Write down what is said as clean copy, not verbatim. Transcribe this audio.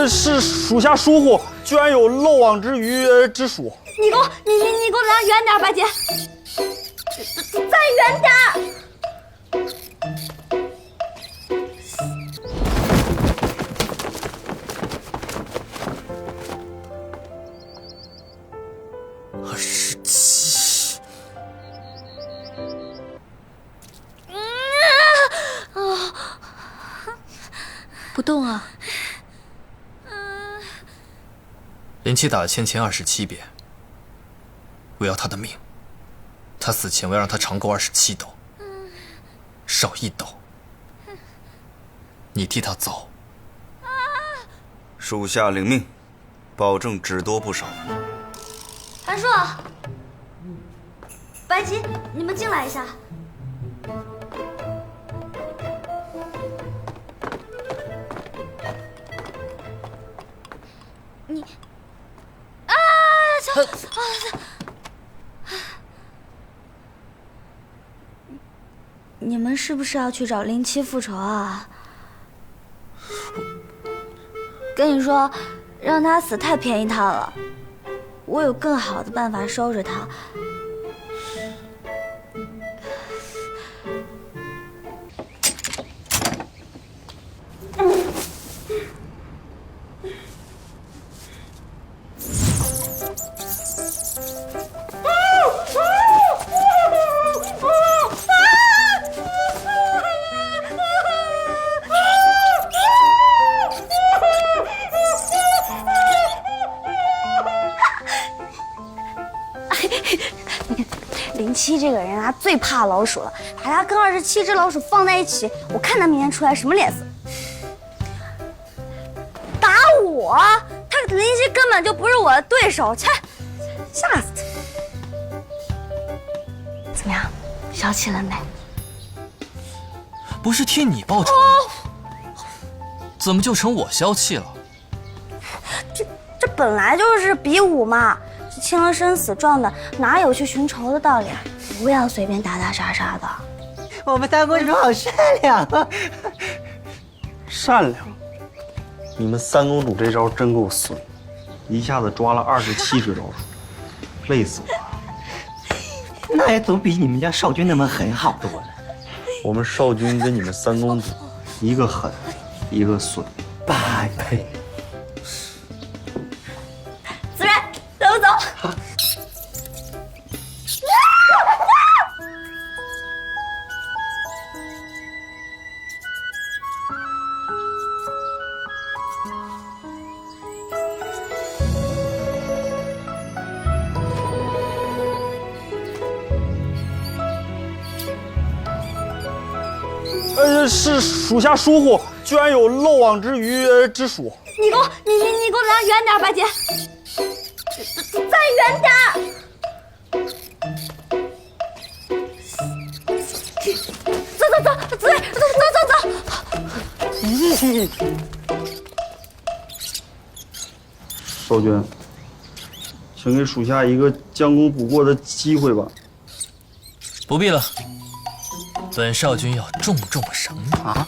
是属下疏忽，居然有漏网之鱼之属。你给我离远点，白姐，再远点。27。不动啊。林七打了芊芊27遍，我要他的命。他死前我要让他尝够27斗，少1斗，你替他走。属下领命，保证只多不少。韩硕，白吉，你们进来一下。你。你们是不是要去找林七复仇啊？跟你说，让他死太便宜他了，我有更好的办法收拾他。林七这个人啊，最怕老鼠了，把他跟27只老鼠放在一起，我看他明天出来什么脸色。打我，他林七根本就不是我的对手，切，吓死他！怎么样，消气了没？不是替你报仇，怎么就成我消气了？这本来就是比武嘛。签了生死状的，哪有去寻仇的道理啊？不要随便打打杀杀的。我们三公主好善良啊！善良？你们三公主这招真够损，一下子抓了27只老鼠，累死我了。那也总比你们家少君那么狠好多了。我们少君跟你们三公主，一个狠，一个损，8倍。子然，跟我走。是属下疏忽，居然有漏网之鱼之属。你给我离远点，白姐，再远点。走，子睿，走。少君，请给属下一个将功补过的机会吧。不必了。本少君要重重赏你啊！